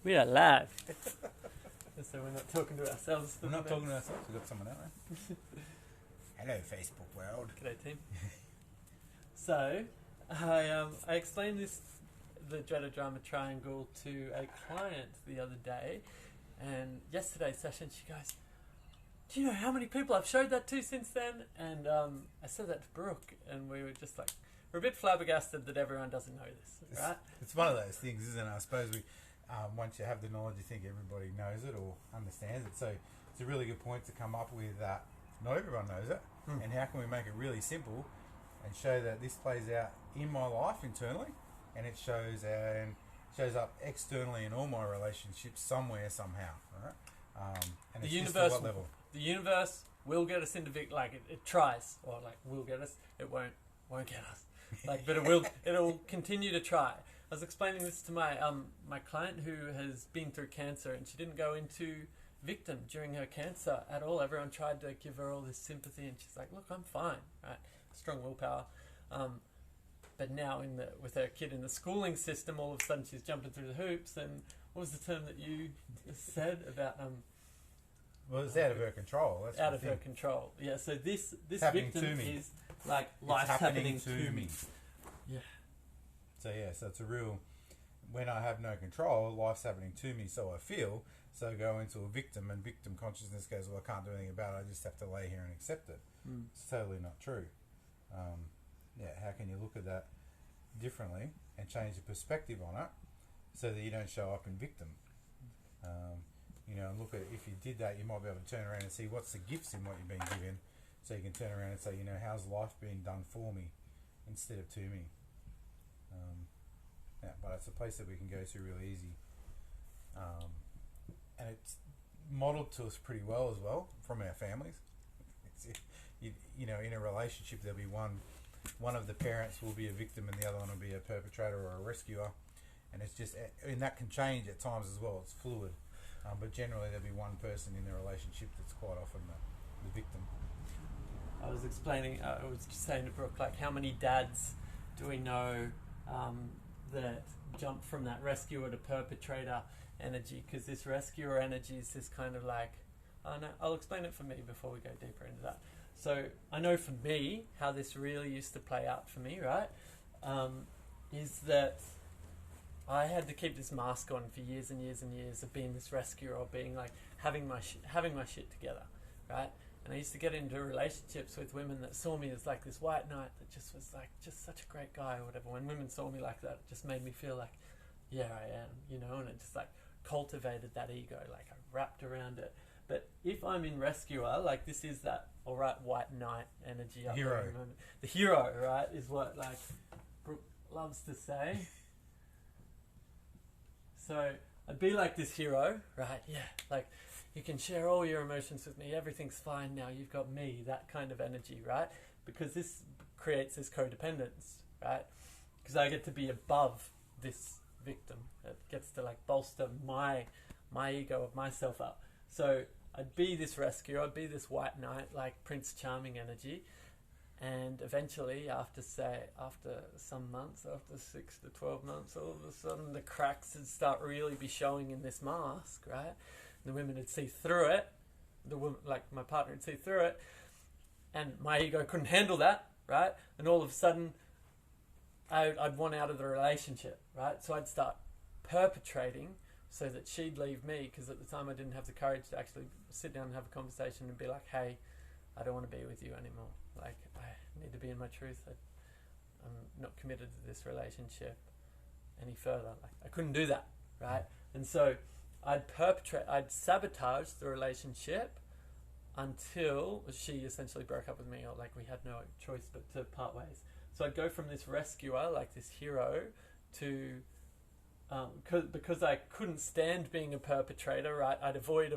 We are live. So we're not talking to ourselves. We're not talking to ourselves. We've got someone out there. Hello, Facebook world. G'day, team. So, I explained the dreaded drama triangle to a client the other day, and yesterday's session she goes, "Do you know how many people I've showed that to since then?" And I said that to Brooke, and we were just like, we're a bit flabbergasted that everyone doesn't know this, right? It's one of those things, isn't it? I suppose once you have the knowledge, you think everybody knows it or understands it. So it's a really good point to come up with that. Not everyone knows it, and how can we make it really simple and show that this plays out in my life internally, and it shows up externally in all my relationships somewhere, somehow. Right? And The it's universe, just at what level? the universe will get us into it tries, or like will get us. It won't get us. But it'll continue to try. I was explaining this to my my client who has been through cancer, and she didn't go into victim during her cancer at all. Everyone tried to give her all this sympathy, and she's like, "Look, I'm fine." Right? Strong willpower. But now with her kid in the schooling system, all of a sudden she's jumping through the hoops. And what was the term that you said about Well, it's out of her control. That's out of her control. Yeah. So this happening victim to me. is like It's life's happening to me. Yeah. So it's a real, when I have no control, life's happening to me, so I feel. So go into a victim, and victim consciousness goes, well, I can't do anything about it, I just have to lay here and accept it. It's totally not true. How can you look at that differently and change the perspective on it so that you don't show up in victim? And look at, if you did that, you might be able to turn around and see what's the gifts in what you've been given, so you can turn around and say, how's life being done for me instead of to me? But it's a place that we can go to really easy, and it's modelled to us pretty well as well from our families. In a relationship, there'll be one of the parents will be a victim and the other one will be a perpetrator or a rescuer, and it's just, and that can change at times as well. It's fluid, but generally there'll be one person in the relationship that's quite often the victim. I was saying to Brooke, like, how many dads do we know that jump from that rescuer to perpetrator energy? Because this rescuer energy is this kind of like, I'll explain it for me before we go deeper into that. So I know for me, how this really used to play out for me, right, is that I had to keep this mask on for years and years and years of being this rescuer, or being like having my shit together, right? And I used to get into relationships with women that saw me as like this white knight that just was like just such a great guy or whatever. When women saw me like that, it just made me feel like, yeah, I am, and it just like cultivated that ego, like I wrapped around it. But if I'm in rescuer, like this is that, all right, white knight energy. Hero. The hero, right, is what like Brooke loves to say. So I'd be like this hero, right? Yeah, like, you can share all your emotions with me. Everything's fine now. You've got me. That kind of energy, right? Because this creates this codependence, right? Because I get to be above this victim. It gets to like bolster my ego of myself up. So I'd be this rescuer. I'd be this white knight, like Prince Charming energy. And eventually, after some months, after 6 to 12 months, all of a sudden the cracks would start really be showing in this mask, right? The women would see through it. Like my partner would see through it, and my ego couldn't handle that, right? And all of a sudden, I'd want out of the relationship, right? So I'd start perpetrating so that she'd leave me, because at the time I didn't have the courage to actually sit down and have a conversation and be like, "Hey, I don't want to be with you anymore. Like, I need to be in my truth. I'm not committed to this relationship any further." Like, I couldn't do that, right? And so I'd sabotage the relationship until she essentially broke up with me, or like we had no choice but to part ways. So I'd go from this rescuer, like this hero, to because I couldn't stand being a perpetrator, right? I'd avoid,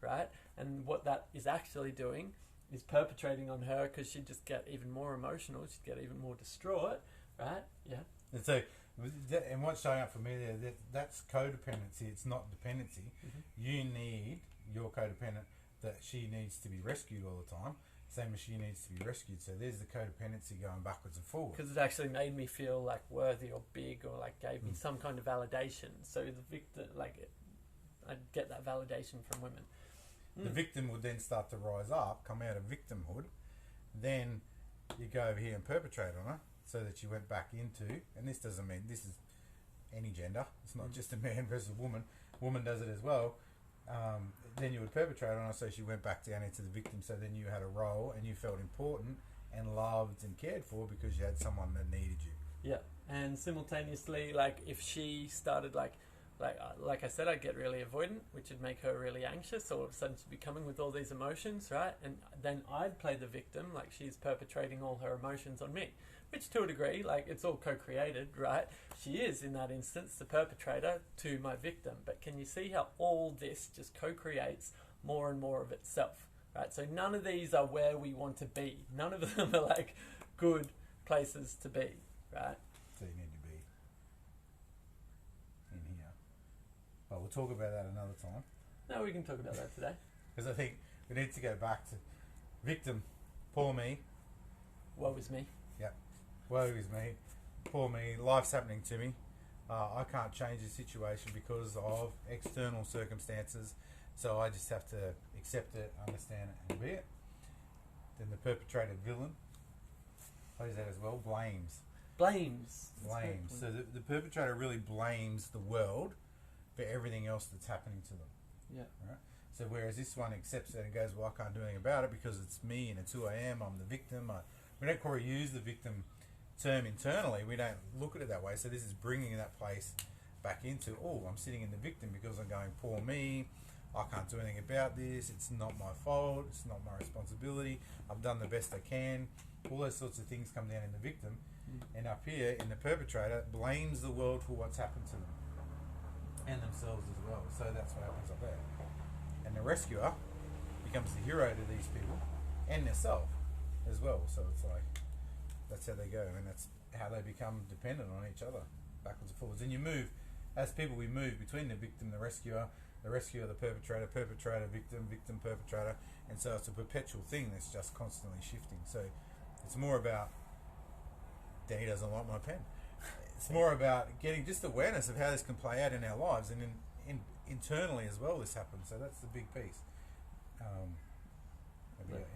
right? And what that is actually doing is perpetrating on her, because she'd just get even more emotional, she'd get even more distraught, right? Yeah. And so, and what's showing up for me there, that's codependency. It's not dependency. You need your codependent, that she needs to be rescued all the time. same as she needs to be rescued. So there's the codependency going backwards and forwards. Because it actually made me feel like worthy or big, or like gave me some kind of validation. So the victim, like, I'd get that validation from women. The victim would then start to rise up, come out of victimhood. Then you go over here and perpetrate on her, so that you went back into, and this doesn't mean this is any gender. It's not just a man versus a woman. Woman does it as well. Then you would perpetrate on her, so she went back down into the victim. So then you had a role, and you felt important and loved and cared for because you had someone that needed you. Yeah, and simultaneously, like, if she started like I said, I'd get really avoidant, which would make her really anxious. All of a sudden she'd be coming with all these emotions, right? And then I'd play the victim, like she's perpetrating all her emotions on me, which to a degree, like, it's all co-created, right? She is, in that instance, the perpetrator to my victim. But can you see how all this just co-creates more and more of itself, right? So none of these are where we want to be. None of them are like good places to be, right? So you need to be in here. But we'll talk about that another time. No, we can talk about that today. Because I think we need to go back to victim, poor me. Woe is me. Yeah, woe is me, poor me, life's happening to me. I can't change the situation because of external circumstances, so I just have to accept it, understand it, and be it. Then the perpetrated villain plays that as well, blames. Blames. So the perpetrator really blames the world for everything else that's happening to them. Yeah. Right? So whereas this one accepts it and goes, well, I can't do anything about it because it's me and it's who I am, I'm the victim. We don't quite use the victim term internally. We don't look at it that way. So this is bringing that place back into, oh, I'm sitting in the victim because I'm going, poor me, I can't do anything about this, it's not my fault, it's not my responsibility, I've done the best I can. All those sorts of things come down in the victim. And up here in the perpetrator blames the world for what's happened to them and themselves as well. So that's what happens up there. And the rescuer becomes the hero to these people and themselves as well. So it's like, that's how they go, and that's how they become dependent on each other, backwards and forwards. And you move, as people, we move between the victim, the rescuer, the perpetrator, perpetrator, victim, victim, perpetrator. And so it's a perpetual thing that's just constantly shifting. So it's more about, Danny doesn't like my pen. It's more about getting just awareness of how this can play out in our lives, and in internally as well this happens. So that's the big piece.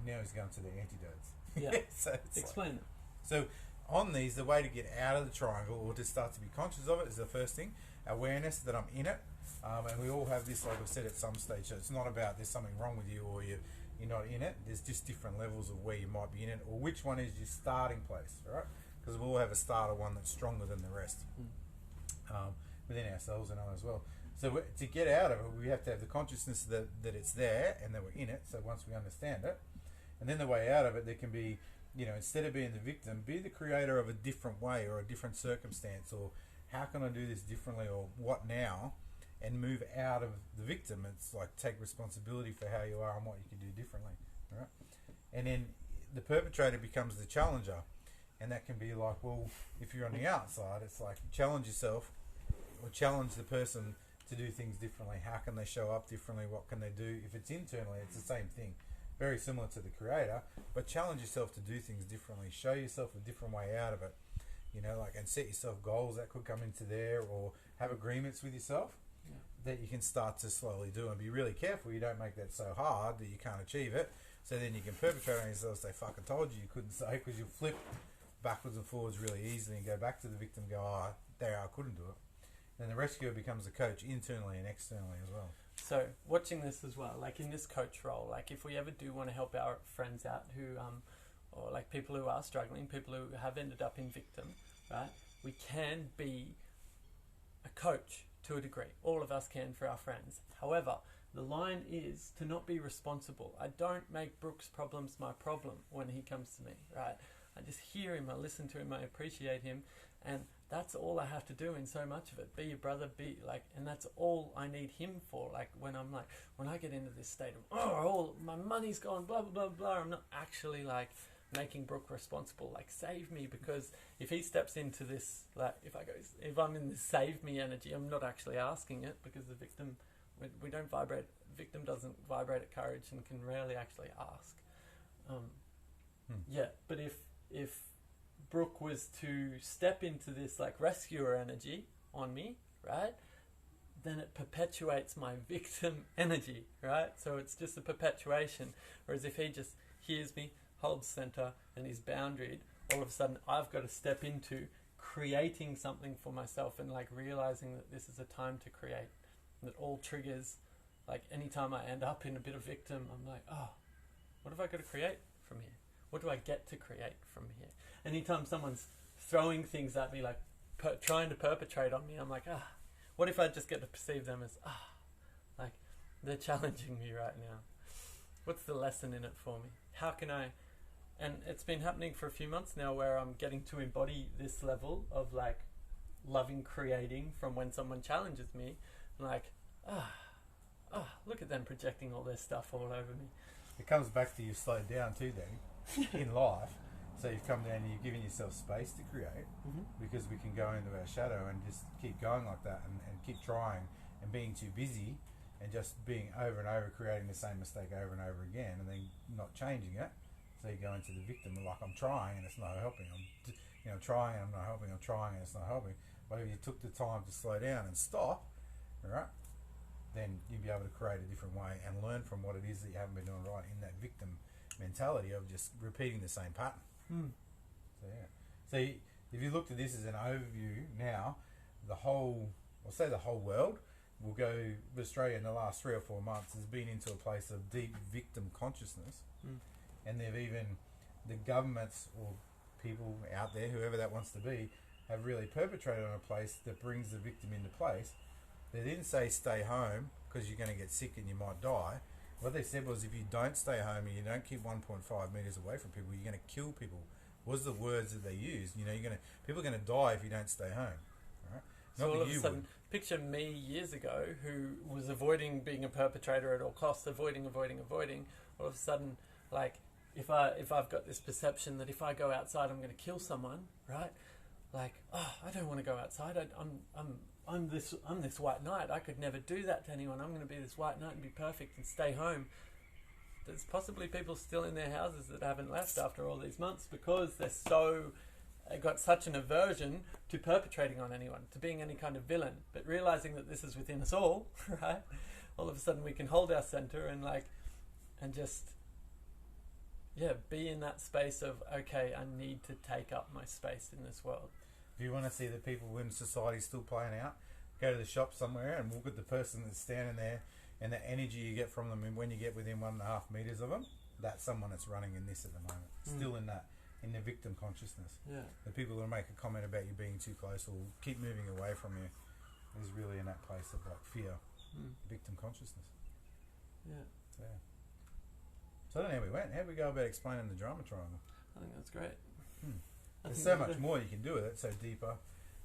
Now he's going to the antidotes. Yeah. So explain it. So on these, the way to get out of the triangle or to start to be conscious of it is the first thing, awareness that I'm in it. And we all have this, like I've said, at some stage. So it's not about there's something wrong with you or you're not in it. There's just different levels of where you might be in it, or which one is your starting place, right? Because we all have a starter one that's stronger than the rest within ourselves and others as well. So to get out of it, we have to have the consciousness that it's there and that we're in it. So once we understand it, and then the way out of it, there can be, instead of being the victim, be the creator of a different way or a different circumstance, or how can I do this differently, or what now, and move out of the victim. It's like take responsibility for how you are and what you can do differently, right? And then the perpetrator becomes the challenger. And that can be like, well, if you're on the outside, it's like challenge yourself or challenge the person to do things differently. How can they show up differently? What can they do? If it's internally, it's the same thing. Very similar to the creator, but challenge yourself to do things differently. Show yourself a different way out of it, and set yourself goals that could come into there, or have agreements with yourself that you can start to slowly do, and be really careful you don't make that so hard that you can't achieve it. So then you can perpetrate on yourself, say, fucking told you couldn't say, because you'll flip backwards and forwards really easily and go back to the victim and go, there, I couldn't do it. Then the rescuer becomes a coach internally and externally as well. So watching this as well, like in this coach role, like if we ever do want to help our friends out who, or like people who are struggling, people who have ended up in victim, right? We can be a coach to a degree. All of us can for our friends. However, the line is to not be responsible. I don't make Brooks' problems my problem when he comes to me, right? I just hear him, I listen to him, I appreciate him, and that's all I have to do in so much of it. Be your brother, and that's all I need him for. Like when I get into this state of, my money's gone, blah, blah, blah, blah, I'm not actually like making Brooke responsible, like save me, because if he steps into this, like if I'm in this save me energy, I'm not actually asking it, because the victim, victim doesn't vibrate at courage and can rarely actually ask. Yeah, but if Brooke was to step into this like rescuer energy on me, right, then it perpetuates my victim energy, right? So it's just a perpetuation. Whereas if he just hears me, holds center, and is boundaried, all of a sudden I've got to step into creating something for myself and like realizing that this is a time to create. That all triggers, like anytime I end up in a bit of victim, I'm like, oh, what have I got to create from here? What do I get to create from here? Anytime someone's throwing things at me, like trying to perpetrate on me, I'm like, what if I just get to perceive them as, like they're challenging me right now? What's the lesson in it for me? How can I? And it's been happening for a few months now where I'm getting to embody this level of like loving creating from when someone challenges me. Like, look at them projecting all their stuff all over me. It comes back to you slowed down too, then, in life. So you've come down and you've given yourself space to create, because we can go into our shadow and just keep going like that and keep trying and being too busy and just being over and over creating the same mistake over and over again and then not changing it. So you go into the victim, like, I'm trying and it's not helping. I'm trying and I'm not helping. I'm trying and it's not helping. But if you took the time to slow down and stop, right, then you'd be able to create a different way and learn from what it is that you haven't been doing right in that victim mentality of just repeating the same pattern. So yeah. So if you looked at this as an overview now, the whole world will go, Australia in the last 3 or 4 months has been into a place of deep victim consciousness. And they've even, the governments or people out there, whoever that wants to be, have really perpetrated on a place that brings the victim into place. They didn't say stay home because you're going to get sick and you might die. What they said was if you don't stay home and you don't keep 1.5 meters away from people, you're going to kill people. Was the words that they used. People are going to die if you don't stay home. Right? So all of a sudden, picture me years ago who was avoiding being a perpetrator at all costs, avoiding. All of a sudden, like if I've got this perception that if I go outside I'm going to kill someone, right? Like, I don't want to go outside. I'm this white knight. I could never do that to anyone. I'm going to be this white knight and be perfect and stay home. There's possibly people still in their houses that haven't left after all these months because they got such an aversion to perpetrating on anyone, to being any kind of villain. But realizing that this is within us all, right? All of a sudden we can hold our center and just be in that space of, okay, I need to take up my space in this world. If you want to see the people in society still playing out, go to the shop somewhere and look at the person that's standing there and the energy you get from them. And when you get within 1.5 meters of them, that's someone that's running in this at the moment. Still in the victim consciousness. Yeah. The people that make a comment about you being too close or keep moving away from you is really in that place of like fear, victim consciousness. Yeah. So I don't know how we went. How do we go about explaining the drama triangle? I think that's great. There's so much more you can do with it, so deeper.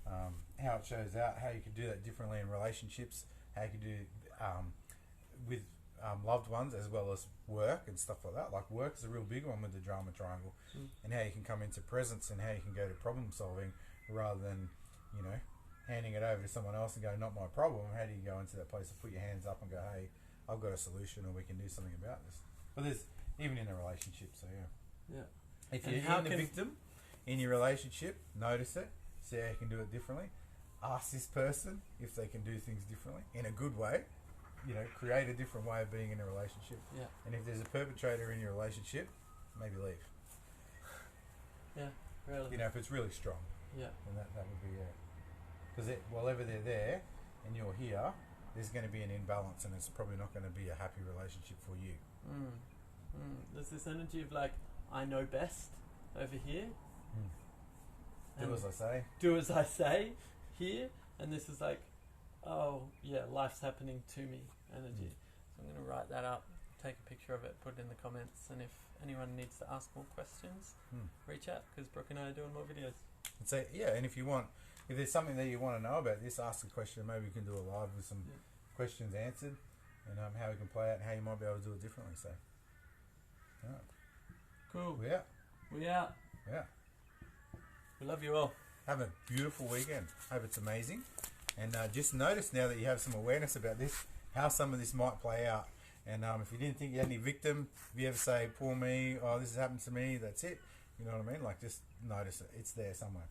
How it shows out, how you can do that differently in relationships, how you can do with loved ones as well as work and stuff like that. Like work is a real big one with the drama triangle, and how you can come into presence and how you can go to problem solving rather than, handing it over to someone else and go, not my problem. How do you go into that place and put your hands up and go, hey, I've got a solution or we can do something about this. But there's even in a relationship, so yeah. If you're the victim in your relationship, notice it, see how you can do it differently. Ask this person if they can do things differently in a good way. Create a different way of being in a relationship. Yeah. And if there's a perpetrator in your relationship, maybe leave. Yeah, really. If it's really strong. Yeah. And that would be because whenever they're there and you're here, there's going to be an imbalance, and it's probably not going to be a happy relationship for you. There's this energy of like, I know best over here. Do as I say. Do as I say here. And this is like, oh yeah, life's happening to me energy. So I'm going to write that up, take a picture of it, put it in the comments, and if anyone needs to ask more questions, reach out, because Brooke and I are doing more videos. And so and if there's something that you want to know about this, ask a question. Maybe we can do a live with some questions answered, and how we can play out and how you might be able to do it differently. So, cool. We out. Yeah. We love you all. Have a beautiful weekend. Hope it's amazing. And just notice now that you have some awareness about this, how some of this might play out And if you didn't think you had any victim, if you ever say, poor me, oh, this has happened to me, that's it. You know what I mean? Like, just notice it. It's there somewhere.